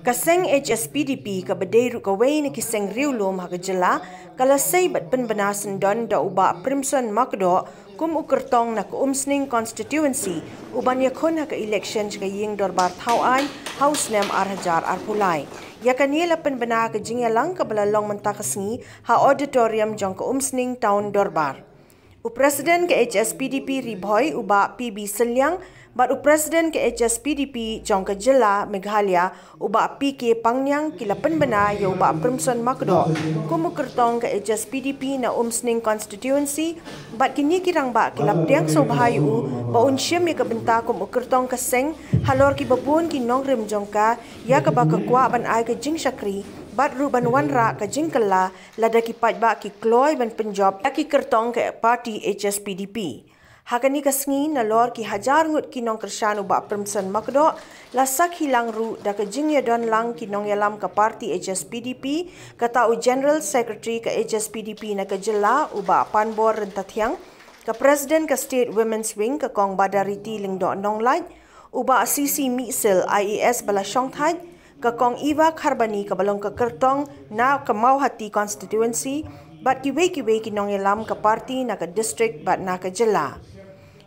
Kaseng HSPDP ka bedai kawai ni kiseng riulum haga jela kala sei bat penbenasan don da uba Primson Makdo kum ukertong na umsning constituency uban yakun haga election ka ying dorbar thawai house nem arhajar arpulai yakaniela penbena ka jingyalang ka balalong mentakasngi ha auditorium jong ka umsning town dorbar Presiden ke HSPDP Ribhoy uba PB Selyang bat Presiden ke HSPDP jong ke jela Meghalaya uba PK Pangnyang kila penbena ya uba Primson Makdo kumu kertong ke HSPDP na umsning constituency bat kini kirang ba kila pdiang sobhayu ba unsyam ya kebenta kumu kertong ke seng halor ki babun ki nongrem jongka ya ka ba kwa ban ai ke jing syakri bat ruban wanra ka jingkala lada ki pajba ki kloy ban penjob ki kertong ke parti HSPDP hakani kasngi na lor ki hajar ngut ki nong kersanu ba Primson Makdo la sak hilang ru da ka jingya don lang ki nong yalam ka parti HSPDP kata u general secretary ka HSPDP na ka jela uba panbor rentathiang ka president ka state women's wing ka kong badariti lingdo nong light uba CC Misel IAS bala shongthai kakong Iva Kharbani kabalong ka kertong na kamau hati constituency bat kiwe ki nong yalam ka party na ka district bat na ka jela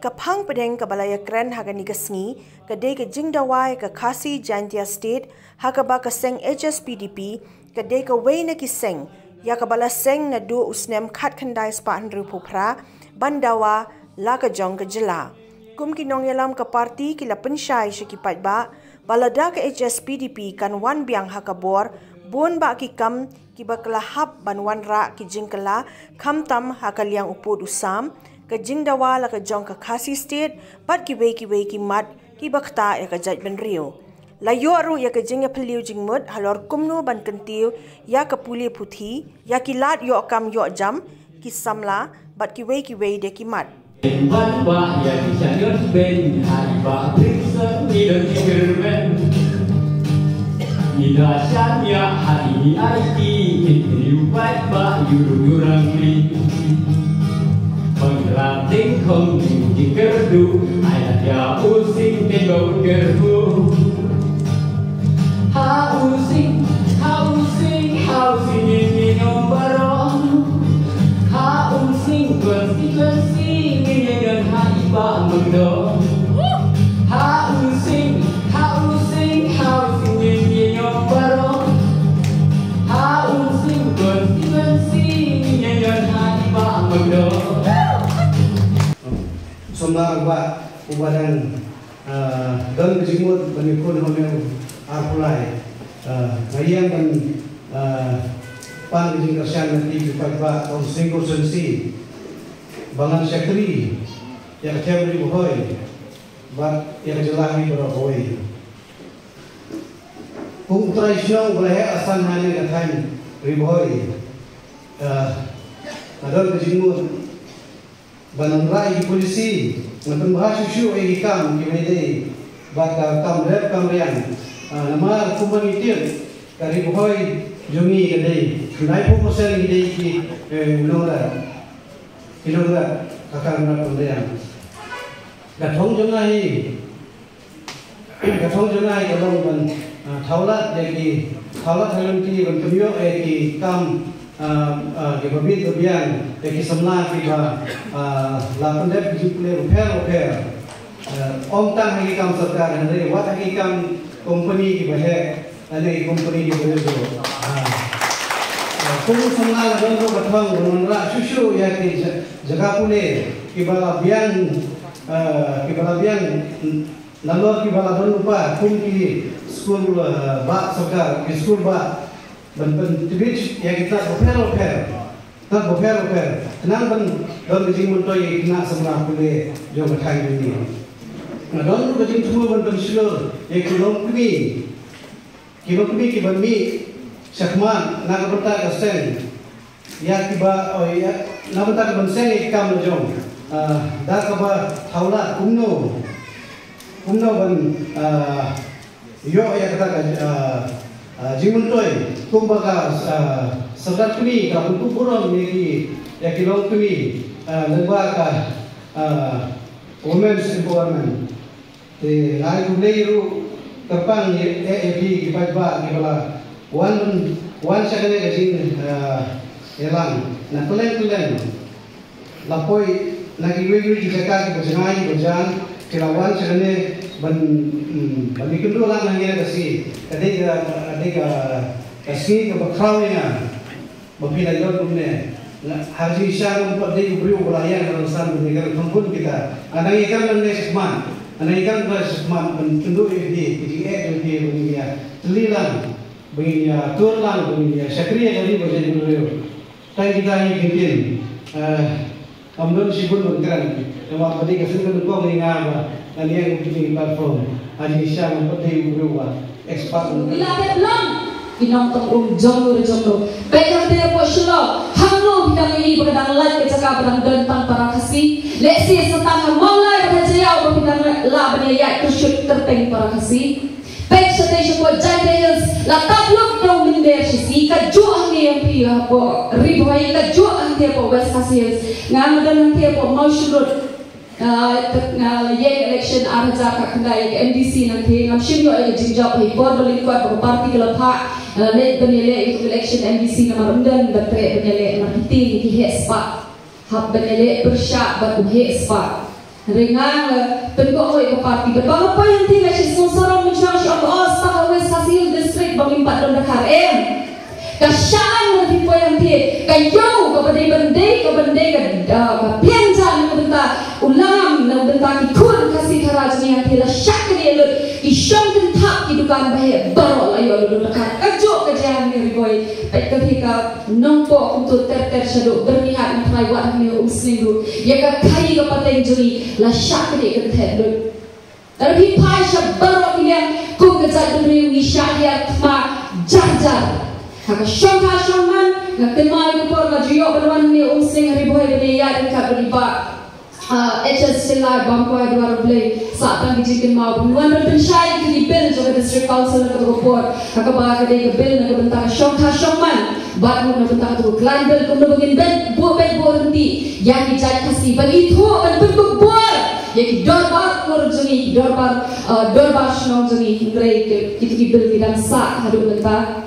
kapang pedeng ka balaya kren hagani kasngi kadai ka jingdawai ka Khasi Jaintia state hakaba ka seng HSPDP kadai ka wei na ki seng ya ka bala seng na du usnem khat khandai span ru phupra bandawa la ka jong ka jela kum ki nong yalam ka party kila pensyai shiki patba balada ke HSPDP kan wan biang hakabor bon ba ki kam ki bakla hab ban wan ra ki jingkala kham tam hakaliang upod usam ka jingdawa la ka jong ka Khasi state bat ki wei ki mat ki bakta ya ka jaj ben rio la yo ru ya ka jinga phliu jingmut halor kumno ban kentiu ya ka puli phuthi ya ki lat yo kam yo jam ki samla bat ki wei de ki mat Văn hóa ya di sangat ben hai ba Primson ni dan gerben Indonesia hari ini IT liu bai ba yurang li Pengranting không di kerdu ayat ya using de bau kerbu Housing ini nombaron Housing constituency ba mengdo housing ni yo baro housing constituency ni yo ba mengdo somar ba ubadan dan kejimut menikun homen arpulai ngayang dan pan kejing kersian nanti ba housing constituency bangan sekretari yang kembali bohoi, bat yang jelahi berbohoi. Kung tradisional boleh asal hanya datang ribohoi. Adon kejimun banan rai polisi, ngapun bahasa syuk ikam kimede, bat kam rep kamrian. Nama kumanitir kari bohoi jungi kedai. Nai pun pasal kedai ki ulora akan menapundang. Gatong jengai kalau ban thaulat lagi thaulat halam ki ban kemio ki kam ke babit babian ki samla ki ba la pendep jupule repair om tang ki kam sarkar hande wat ki kam company ki bahe ane company ki bahe so kum samla la don ko bathang ra shushu ya ki jaga pule ki bala bian lalu kita lupa kunci school ba sarkar school ba ben tibich ya kita repair kenang ben don jing muntoi kena semua pule jo bathai ni na don lu jing semua ben silo ya kilom kmi ki ban mi sakman na ka sen ya kiba ya na bata ban sen ikam jong dah kaba thaulat kumno ban yo ya kata jimuntoi kumbaga sadat kami ka untuk kurang ni ya kilong kami leba ka women's empowerment Thì ai cũng đây ru kapang AAP ki pajba ki bala one second ke sing elang na tulen lapoi na ki wegi ki saka ki bajnai bajan kila one second ban bikin dulu lah nangnya kasi kadega kasi ke bakraunya bapila jod umne haji syang umpat dei brio balayan dalam san negara kampung kita anang ikan nang nesman anang ikan nesman bentuk ini di dunia telilang begini turlang begini sakriya jadi berjadi beliau tan kita ini bikin amdon sibun bergerak nama padi kesin kedua mengingat dan yang begini platform haji syang umpat dei brio ekspat Inong jonglo Bekam te po shulo hanglo bidang ini berdang light ke cakap berdang dentang para kasih lesi setang maulai berjaya bidang la berjaya kusyuk terteng para kasih Bek station po jayas la tablok no minder sisi ka juang ni yang pia po ribuai ka juang te po west kasih ngam dan te po mau shulo election arja ka kendai MDC nanti ngam shimyo ay jinjap ay board lingkuat ko parti kelapa le benele election MDC nomor undan batre benele marketing ki hespa hab benele bersyak bat hespa ringang penko oi ko parti berbang apa yang tinggal si sonsoro menjuang si os tak wes hasil district bangimpat don dakar kasyan nanti po yang ti kayo ko bende ka pianjan ko benta ulam na benta ki kun kasi karajni yang ti la syak ni lut ki shong den thap ki dukan bahe baro ayo lu dakar kajo kajan ni riboy pet ketika nompo untuk ter shadow berniat mentai wat ni umsliru ya ka kai ko pateng juri la syak ni ke the lut tapi pai shab baro ki yang ku kejat duri ni syak ya ma jar Haka syongman ngakemal ko por majuyo berwan ni umsing riboy beli ya dan ka beriba HS sila bangko dua beli saat pagi jikin mau bunuan berpensyai ke bil juga district council ke por haka ba ka de bil na bentang syongman batu na bentang tu klaim bil kum begin ben bo nanti yang dijat kasih bagi itu ban bentuk bor yaki dorbar nur jengi dorbar snong jengi ngrei ke kita bil bidang sa hadu bentang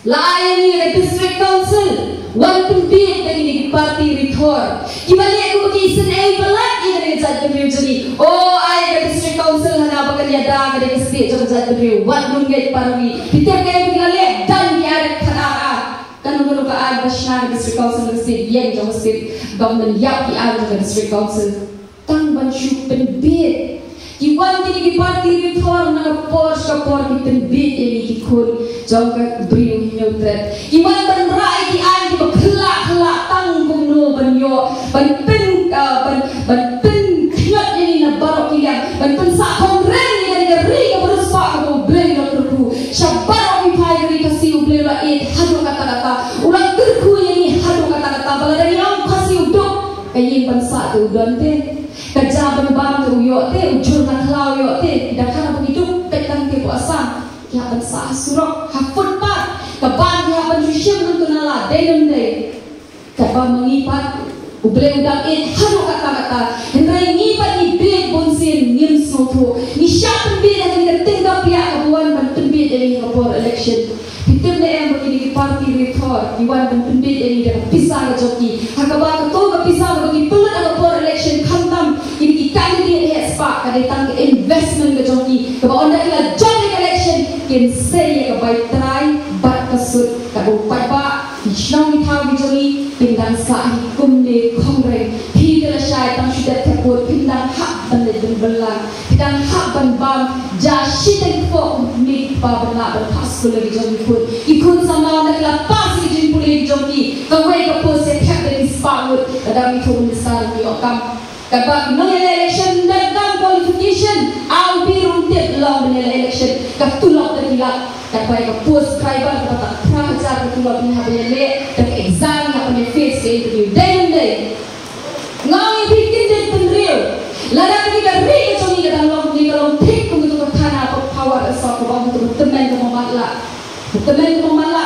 lain ni district council one to be dari parti rithor kibalik ko kisen ay balat ini jat community oh ay district council hana bakal yada kada state jat community one dunget parmi pitar kay bigale dan yar khara kan ngono ka ad bashna district council state yang jam state government yap ki ad district council tang ban shu pen bit Iwan di parti rithor na por ki pen bit ini ki khun jong ka brio nyotret Iwan ban rai ki an ki khla tang kum no ban yo ban pen khyat ini na barok ki yang ban pen sa kongren ni ga ri ga bersa ko bleng na ku shabar ki phai ri ka si ble la et hadu kata ulang terku ini hadu kata bala dari yang kasi uduk kayin ban sa tu don te kerja berbang tu yo te ujur nak lau yo te dah kan begitu petang te puasa ya ban sa surok hafut pat kaban ya ban syem tu nala dalam dai kaban mengipat uble udang it hanu kata hendai ngipat ni big bonsin ngim soto ni syap bi dah ni tinggal pihak kabuan ban tembi dari rapor election hitam ne em begini parti rithor iwan ban tembi dari dah pisah joki hakaba to ga pisah bagi pelut rapor election khantam ini candidate has spark kada tang investment ke joki ke onda ila joint election kin say ke by try bat kasut ka upat ba isnong thau bi joki pindang sa kum ne kongre phi ke shai tang sudah thepur pindang hak ban le belang pindang hak ban bam ja shiten fo mi pa bala ban pasul le joki pun ikun sama na ila pas ki jin puli joki ka we ka pose thap le spark kada mi thum misal mi okam Kabag mengenai election dan qualification, au biruntit law mengenai election. Katulak terhilang, kapai kapus tribal kata prajar katulak ni habis le, dan exam yang punya face ke interview. Day, ngawi bikin dan penreal. Ladang kita ring cumi kita lalu ni kalau tik untuk kerana power asal kau untuk teman kau malak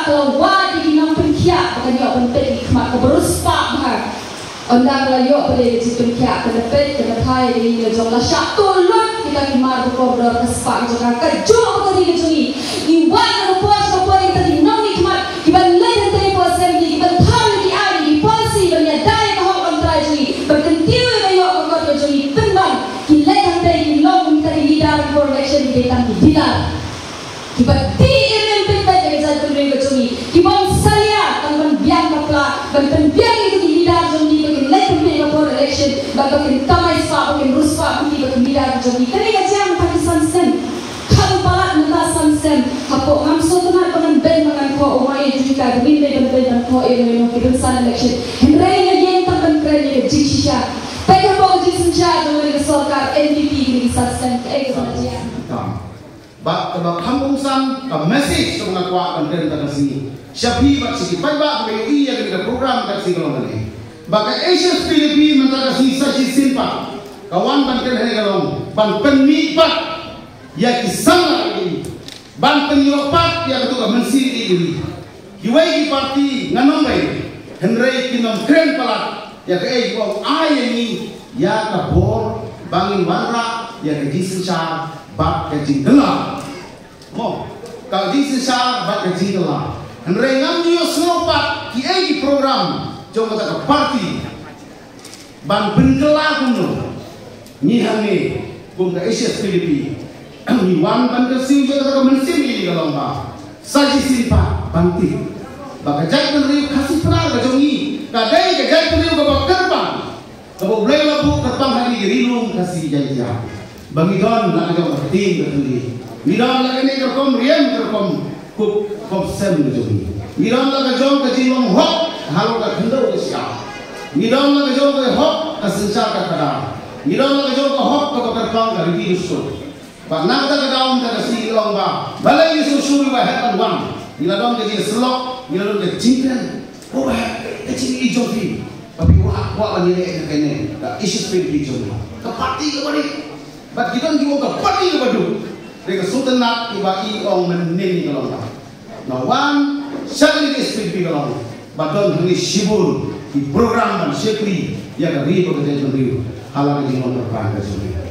kalau wajib kita penkiat bukan dia penting kemak kau beruspak bah. Anda kalau yo pada situ kia kena pet kena thai ini jom la syak tulun kita kimar koridor kespak juga kejauh dari juni iwan rupuan kapolri tadi nami kemat iban lain dari posisi iban tahu di ali di polisi bernyadai kahok kontra juni berkentiwi bayok koridor juni penbang kilai dari long dari leader for election di tangi dinar iban ti imen pentai dari jatuh dari juni iban salia tangan biang kapla dan biang itu di leader juni for election bagaimana tamai sah bagaimana ruspa bagi bagaimana jadi ketika jam Pakistan sen kalau balat mentah sen apa ngamso tunar dengan ben mengan ko umai juga demi ben ko ini mungkin san election henry yang terben keren jisha pada bawa jisha dengan sarkar NDP ini sen eksamen bak kebab kampung san ke message to mga kwa kan tan sini syabi bak sigi paiba ke iya ke program tak sigi long ni baka Asian Philippines mentara si saji simpa kawan banten hari galong ban penmipat ya kisang lagi ban penyopat ya ketua mensiri ini kiwai di parti nganong bayi henry kinom keren pelat ya ke wong ay ni ya kabor bangin wanra ya ke jisensha bak ke jingela mo ka jisensha bak ke jingela henry ngamyo snopat ki program jom kata parti ban bengkela kuno ni hangi kum ka Asia Philippines ni wan ban ka siu jota ka mensim ini kalau ba saji simpa banti baka jai penriu kasih penar ka jongi ka dai ka jai penriu ka bakarbang ka bo blai labu kerbang hari rilum kasih jai ja bangi don na ka tim ka tuli midon la ni ka kom riam ka kom kup kom sem ka jongi midon la ka jong ka jilong hok halo ka khendo ke sia midon la jo ke hok ka sanchar ka kada midon la jo ka hok ka bakarbang ka ri su ba na ka daum ka si long ba balai ni su su ba hatan wan ila don ke ji slok ila don ke jingkan ko ba ke ji i jo fi tapi wa ni ne ka ne ka isu speed di jo ka parti ka bari ba kita ni ka parti ka badu de ka sultan nak iba i ong men ni ka long ba na wan shali ke speed bi ka long badon ini sibul di program dan sekri yang dari bekerja sendiri halang di nomor perangkat sendiri.